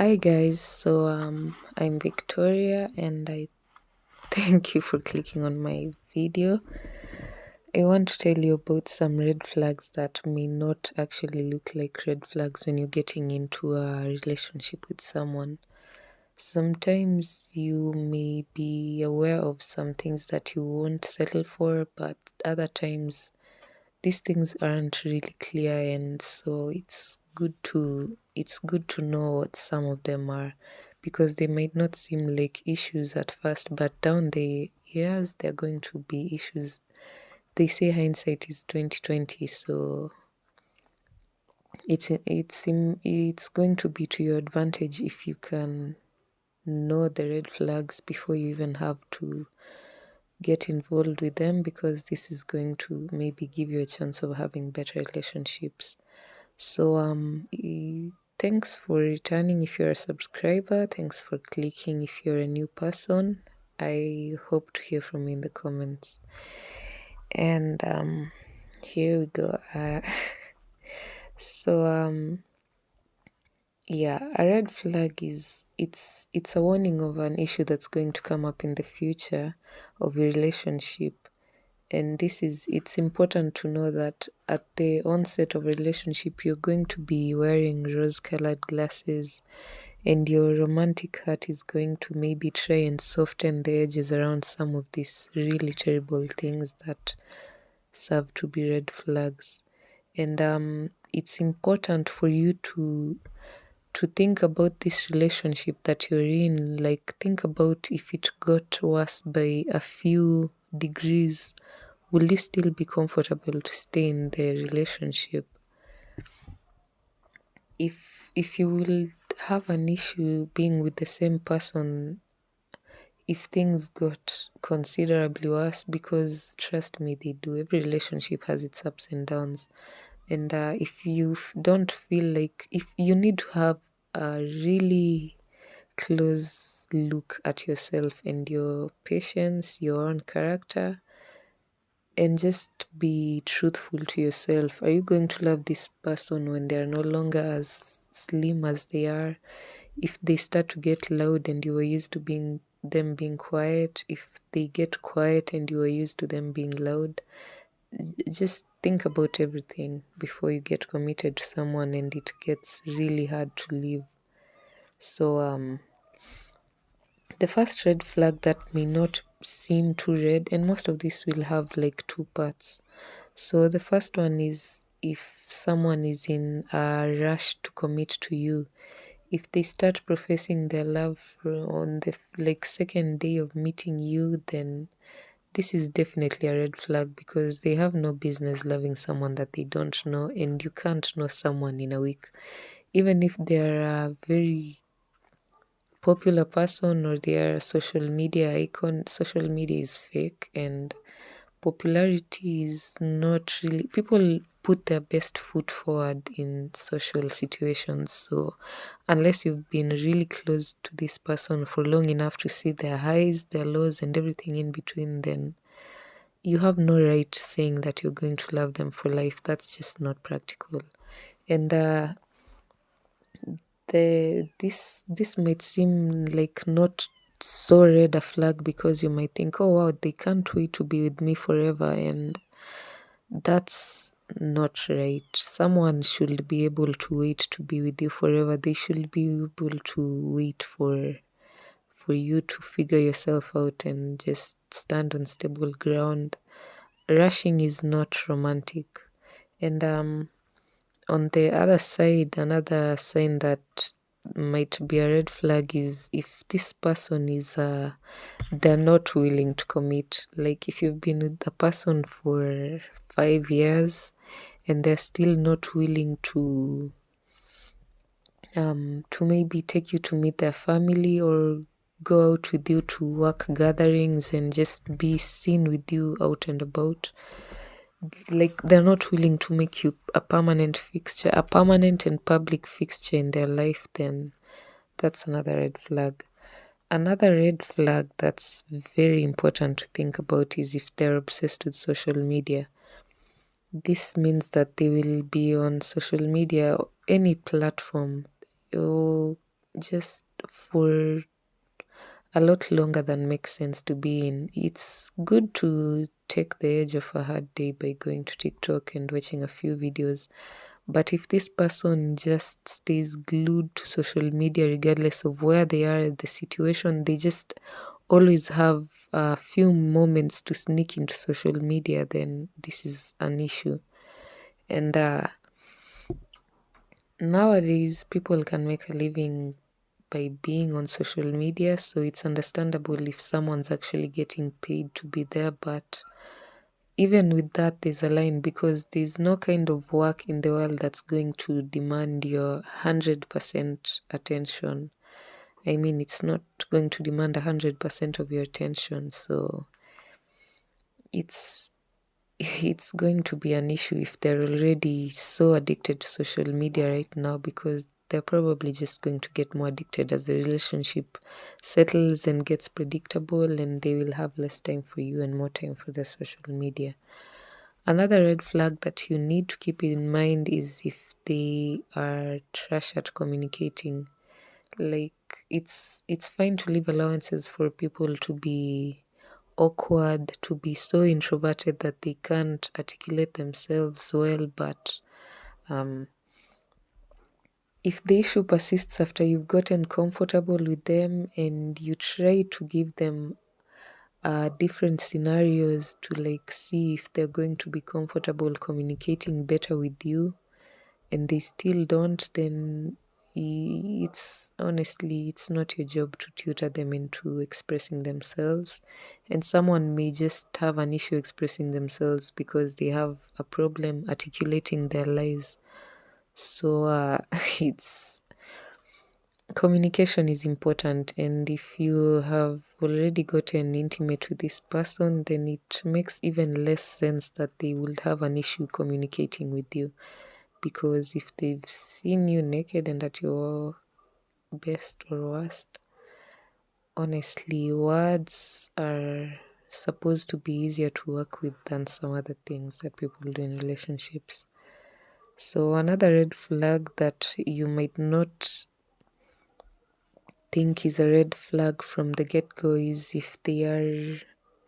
Hi guys, I'm Victoria and I thank you for clicking on my video. I want to tell you about some red flags that may not actually look like red flags when you're getting into a relationship with someone. Sometimes you may be aware of some things that you won't settle for, but other times these things aren't really clear, and so it's good to know what some of them are, because they might not seem like issues at first, but down the years they're going to be issues. They say hindsight is 2020, so it's going to be to your advantage if you can know the red flags before you even have to get involved with them, because this is going to maybe give you a chance of having better relationships. So thanks for returning if you're a subscriber. Thanks for clicking if you're a new person. I hope to hear from you in the comments. And here we go. So yeah, a red flag is it's a warning of an issue that's going to come up in the future of your relationship. And it's important to know that at the onset of a relationship, you're going to be wearing rose-colored glasses, and your romantic heart is going to maybe try and soften the edges around some of these really terrible things that serve to be red flags. And it's important for you to think about this relationship that you're in. Like, think about if it got worse by a few degrees, will you still be comfortable to stay in the relationship? If you will have an issue being with the same person if things got considerably worse, because trust me, they do. Every relationship has its ups and downs. And if you don't feel like, if you need to have a really close look at yourself and your patience, your own character, and just be truthful to yourself. Are you going to love this person when they're no longer as slim as they are? If they start to get loud and you were used to them being quiet, if they get quiet and you were used to them being loud, just think about everything before you get committed to someone and it gets really hard to leave. So the first red flag that may not seem too red, and most of this will have like two parts. So the first one is if someone is in a rush to commit to you. If they start professing their love on the second day of meeting you, then this is definitely a red flag, because they have no business loving someone that they don't know, and you can't know someone in a week. Even if they're a very popular person or they are a social media icon, social media is fake, and popularity is not really, people put their best foot forward in social situations. So unless you've been really close to this person for long enough to see their highs, their lows, and everything in between, then you have no right saying that you're going to love them for life. That's just not practical. And this might seem like not so red a flag, because you might think, oh wow, they can't wait to be with me forever, and that's not right. Someone should be able to wait to be with you forever. They should be able to wait for you to figure yourself out and just stand on stable ground. Rushing is not romantic. And on the other side, another sign that might be a red flag is if this person is they're not willing to commit. Like, if you've been with the person for 5 years and they're still not willing to maybe take you to meet their family or go out with you to work gatherings and just be seen with you out and about, like they're not willing to make you a permanent fixture, a permanent and public fixture in their life, then that's another red flag. Another red flag that's very important to think about is if they're obsessed with social media. This means that they will be on social media, any platform. Oh, just for a lot longer than makes sense to be in. It's good to take the edge of a hard day by going to TikTok and watching a few videos. But if this person just stays glued to social media, regardless of where they are at the situation, they just always have a few moments to sneak into social media, then this is an issue. And nowadays, people can make a living by being on social media, so it's understandable if someone's actually getting paid to be there. But even with that, there's a line, because there's no kind of work in the world that's going to demand your 100% attention. I mean, it's not going to demand 100% of your attention, so it's it's going to be an issue if they're already so addicted to social media right now, because they're probably just going to get more addicted as the relationship settles and gets predictable, and they will have less time for you and more time for the social media. Another red flag that you need to keep in mind is if they are trash at communicating. Like, it's fine to leave allowances for people to be awkward, to be so introverted that they can't articulate themselves well, but if the issue persists after you've gotten comfortable with them and you try to give them different scenarios to like see if they're going to be comfortable communicating better with you, and they still don't, then it's honestly, it's not your job to tutor them into expressing themselves. And someone may just have an issue expressing themselves because they have a problem articulating their lies. So it's communication is important, and if you have already gotten intimate with this person, then it makes even less sense that they would have an issue communicating with you. Because if they've seen you naked and at your best or worst, honestly, words are supposed to be easier to work with than some other things that people do in relationships. So another red flag that you might not think is a red flag from the get-go is if they are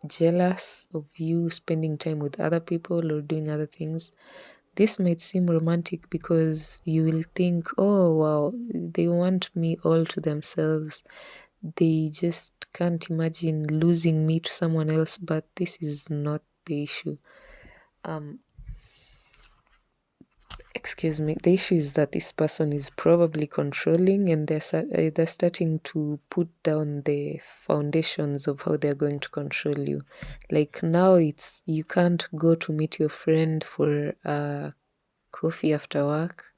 jealous of you spending time with other people or doing other things. This might seem romantic because you will think, oh wow, they want me all to themselves. They just can't imagine losing me to someone else, but this is not the issue. Excuse me, the issue is that this person is probably controlling, and they're starting to put down the foundations of how they're going to control you. Like now, it's you can't go to meet your friend for coffee after work.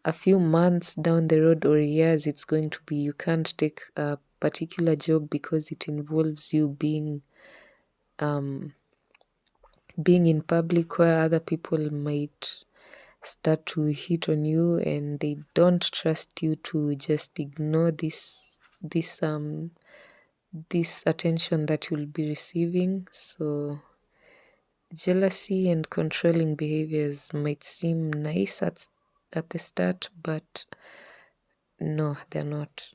A few months down the road or years, it's going to be you can't take a particular job because it involves you being in public where other people might start to hit on you, and they don't trust you to just ignore this attention that you'll be receiving. So jealousy and controlling behaviors might seem nice at the start, but no, they're not.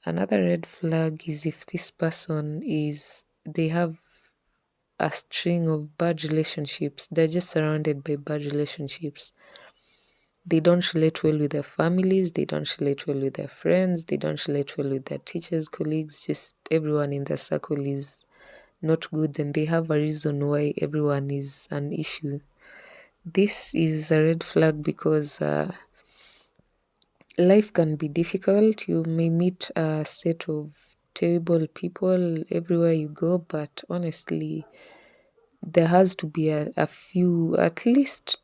Another red flag is if this person they have a string of bad relationships. They're just surrounded by bad relationships. They don't relate well with their families, they don't relate well with their friends, they don't relate well with their teachers, colleagues, just everyone in their circle is not good, and they have a reason why everyone is an issue. This is a red flag because life can be difficult. You may meet a set of terrible people everywhere you go, but honestly, there has to be a few, at least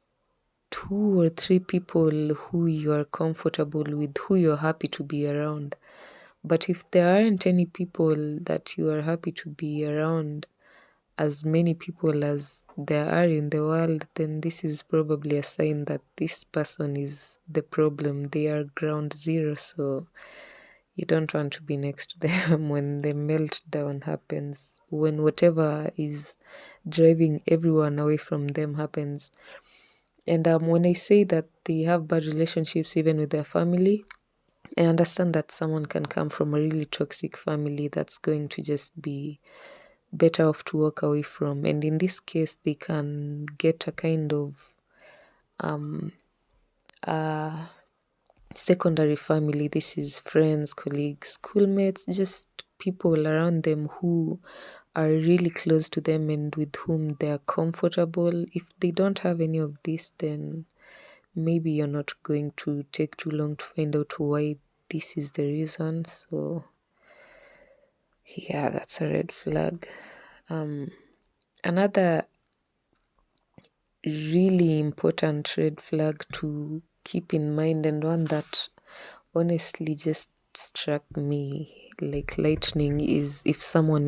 2 or 3 people who you are comfortable with, who you're happy to be around. But if there aren't any people that you are happy to be around, as many people as there are in the world, then this is probably a sign that this person is the problem. They are ground zero, so you don't want to be next to them when the meltdown happens, when whatever is driving everyone away from them happens. And when I say that they have bad relationships even with their family, I understand that someone can come from a really toxic family that's going to just be better off to walk away from. And in this case, they can get a kind of secondary family. This is friends, colleagues, schoolmates, just people around them who are really close to them and with whom they are comfortable. If they don't have any of this, then maybe you're not going to take too long to find out why this is the reason. So yeah, that's a red flag. Another really important red flag to keep in mind, and one that honestly just struck me like lightning, is if someone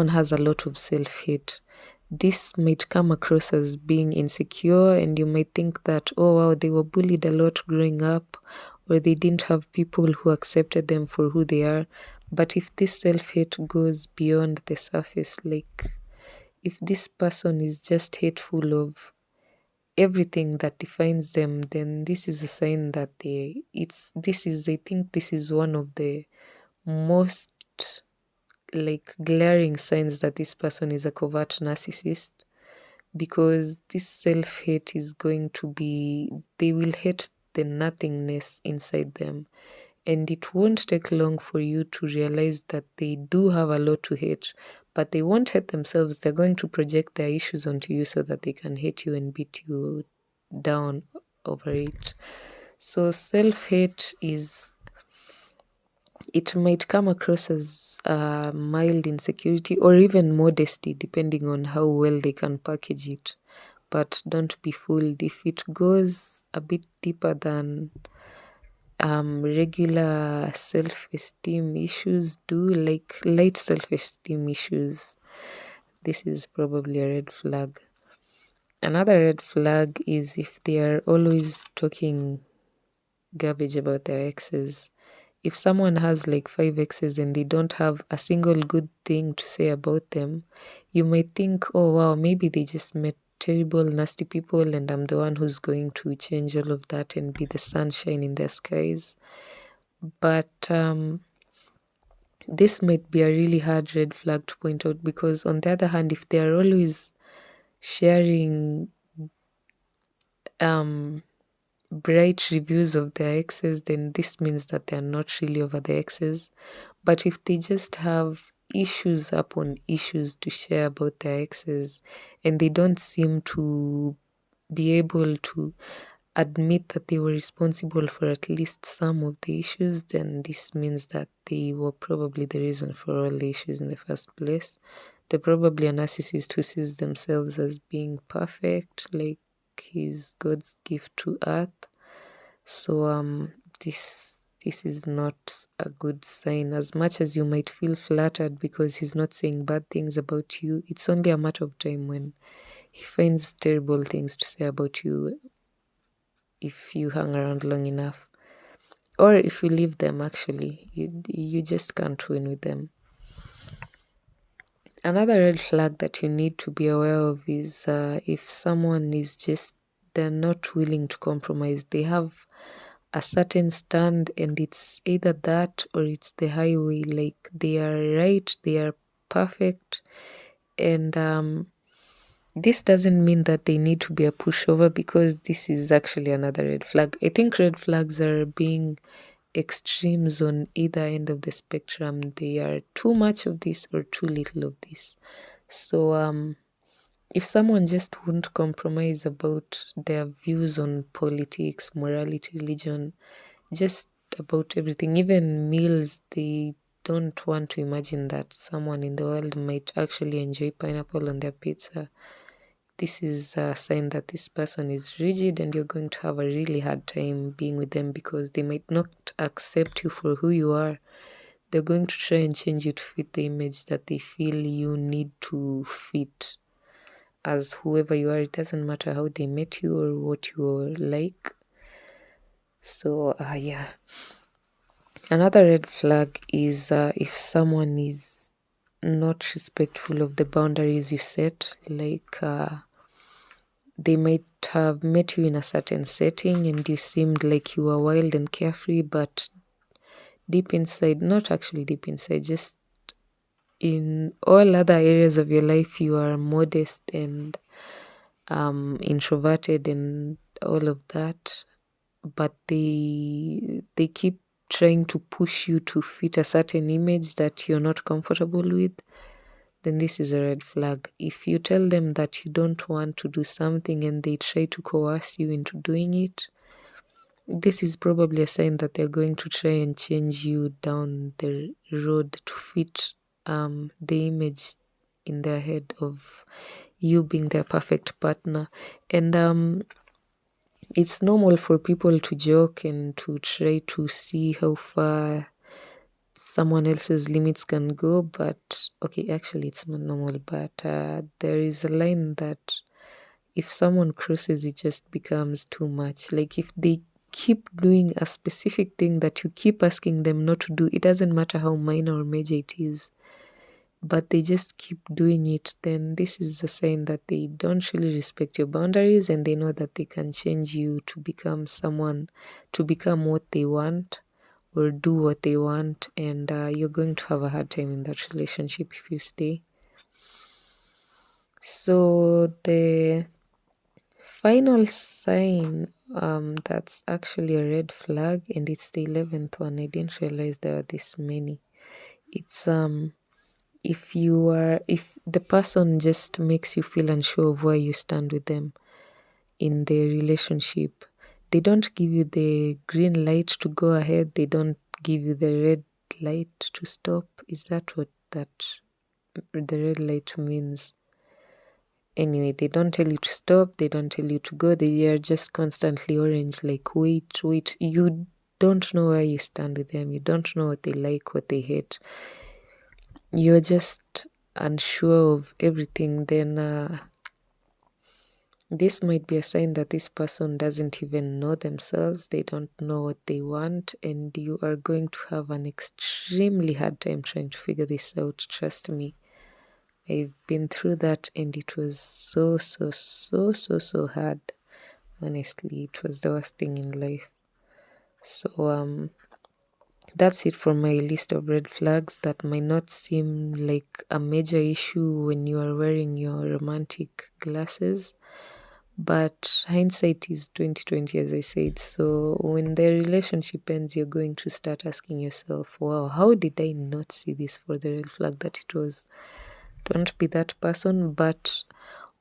has a lot of self-hate. This might come across as being insecure, and you might think that, oh wow, they were bullied a lot growing up, or they didn't have people who accepted them for who they are. But if this self-hate goes beyond the surface, like if this person is just hateful of everything that defines them, then this is a sign that I think this is one of the most like glaring signs that this person is a covert narcissist, because this self-hate is going to be, they will hate the nothingness inside them, and it won't take long for you to realize that they do have a lot to hate, but they won't hate themselves. They're going to project their issues onto you so that they can hate you and beat you down over it. So self-hate is, it might come across as mild insecurity or even modesty, depending on how well they can package it. But don't be fooled. If it goes a bit deeper than regular self-esteem issues do, like light self-esteem issues, this is probably a red flag. Another red flag is if they are always talking garbage about their exes. If someone has like 5 exes and they don't have a single good thing to say about them, you might think, oh wow, maybe they just met terrible, nasty people, and I'm the one who's going to change all of that and be the sunshine in their skies. But this might be a really hard red flag to point out, because on the other hand, if they are always sharing bright reviews of their exes, then this means that they're not really over the exes. But if they just have issues upon issues to share about their exes, and they don't seem to be able to admit that they were responsible for at least some of the issues, then this means that they were probably the reason for all the issues in the first place. They're probably a narcissist who sees themselves as being perfect, like he's God's gift to earth. So this is not a good sign. As much as you might feel flattered because he's not saying bad things about you, it's only a matter of time when he finds terrible things to say about you if you hang around long enough. Or if you leave them, actually. You just can't win with them. Another red flag that you need to be aware of is if someone is just, they're not willing to compromise. They have a certain stand, and it's either that or it's the highway. Like they are right, they are perfect. And this doesn't mean that they need to be a pushover, because this is actually another red flag. I think red flags are being extremes on either end of the spectrum. They are too much of this or too little of this. So if someone just won't compromise about their views on politics, morality, religion, just about everything, even meals, they don't want to imagine that someone in the world might actually enjoy pineapple on their pizza. This is a sign that this person is rigid, and you're going to have a really hard time being with them, because they might not accept you for who you are. They're going to try and change you to fit the image that they feel you need to fit as whoever you are. It doesn't matter how they met you or what you're like. So yeah. Another red flag is if someone is not respectful of the boundaries you set. Like they might have met you in a certain setting and you seemed like you were wild and carefree, but deep inside, not actually deep inside, just in all other areas of your life, you are modest and introverted and all of that. But they keep trying to push you to fit a certain image that you're not comfortable with, then this is a red flag. If you tell them that you don't want to do something and they try to coerce you into doing it, this is probably a sign that they're going to try and change you down the road to fit the image in their head of you being their perfect partner. And it's normal for people to joke and to try to see how far someone else's limits can go, but okay, actually it's not normal, but there is a line that if someone crosses, it just becomes too much. Like if they keep doing a specific thing that you keep asking them not to do, it doesn't matter how minor or major it is, but they just keep doing it, then this is a sign that they don't really respect your boundaries and they know that they can change you to become someone, to become what they want or do what they want, and you're going to have a hard time in that relationship if you stay. So the final sign that's actually a red flag, and it's the 11th one. I didn't realize there are this many. It's if the person just makes you feel unsure of where you stand with them in the relationship. They don't give you the green light to go ahead, they don't give you the red light to stop. Is that what that the red light means? Anyway, they don't tell you to stop, they don't tell you to go, they are just constantly orange, like wait. You don't know where you stand with them, you don't know what they like, what they hate, you're just unsure of everything. Then this might be a sign that this person doesn't even know themselves, they don't know what they want, and you are going to have an extremely hard time trying to figure this out. Trust me, I've been through that and it was so hard. Honestly, it was the worst thing in life. So that's it for my list of red flags that might not seem like a major issue when you are wearing your romantic glasses, but hindsight is 2020, as I said. So when the relationship ends, you're going to start asking yourself, wow, how did I not see this for the red flag that it was? Don't be that person, but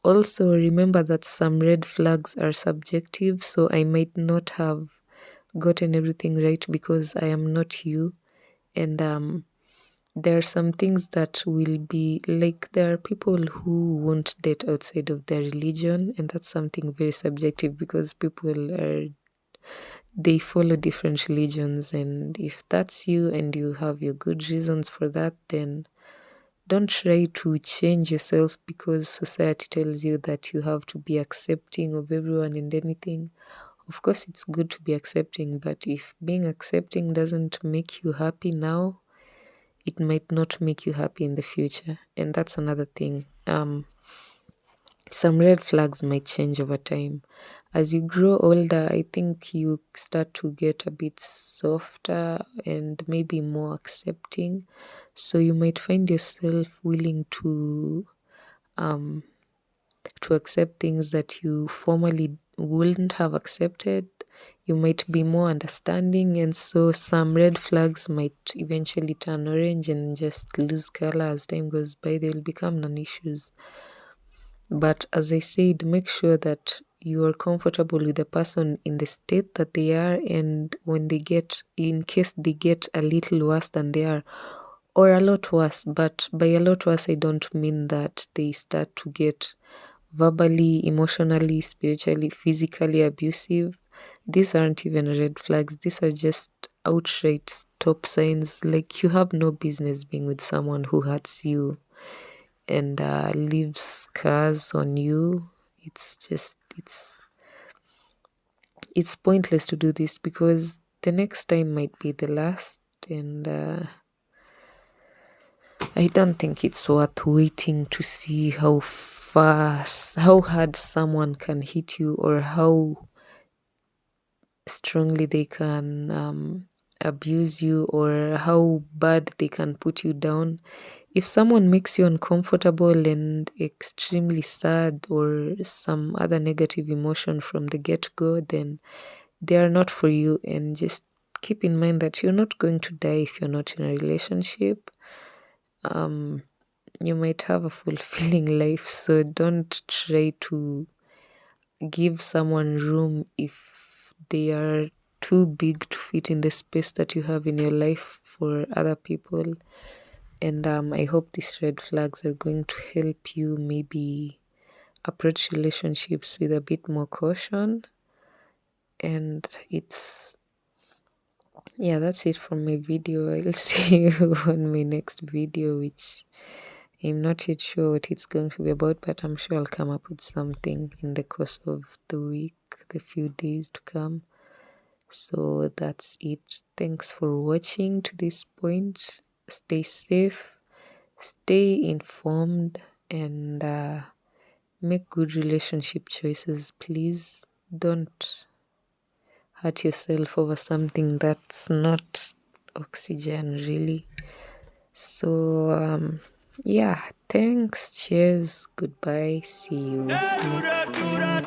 also remember that some red flags are subjective, so I might not have gotten everything right because I am not you. And there are some things that will be like, there are people who won't date outside of their religion, and that's something very subjective because they follow different religions, and if that's you and you have your good reasons for that, then don't try to change yourself because society tells you that you have to be accepting of everyone and anything. Of course, it's good to be accepting, but if being accepting doesn't make you happy now, it might not make you happy in the future. And that's another thing. Some red flags might change over time. As you grow older, I think you start to get a bit softer and maybe more accepting. So you might find yourself willing to accept things that you formerly wouldn't have accepted. You might be more understanding, and so some red flags might eventually turn orange and just lose color as time goes by. They'll become non-issues. But as I said, make sure that you are comfortable with the person in the state that they are, and when they get, in case they get a little worse than they are, or a lot worse. But by a lot worse, I don't mean that they start to get verbally, emotionally, spiritually, physically abusive. These aren't even red flags. These are just outright stop signs. Like, you have no business being with someone who hurts you and leaves scars on you. It's pointless to do this because the next time might be the last, and I don't think it's worth waiting to see how how hard someone can hit you or how strongly they can abuse you or how bad they can put you down. If someone makes you uncomfortable and extremely sad or some other negative emotion from the get-go, then they are not for you. And just keep in mind that you're not going to die if you're not in a relationship. You might have a fulfilling life, so don't try to give someone room if they are too big to fit in the space that you have in your life for other people. And I hope these red flags are going to help you maybe approach relationships with a bit more caution. And that's it from my video. I'll see you on my next video, which I'm not yet sure what it's going to be about, but I'm sure I'll come up with something in the course of the week, the few days to come. So that's it. Thanks for watching to this point. Stay safe, stay informed, and make good relationship choices, please. Don't hurt yourself over something that's not oxygen, really. So, thanks. Cheers. Goodbye. See you next time.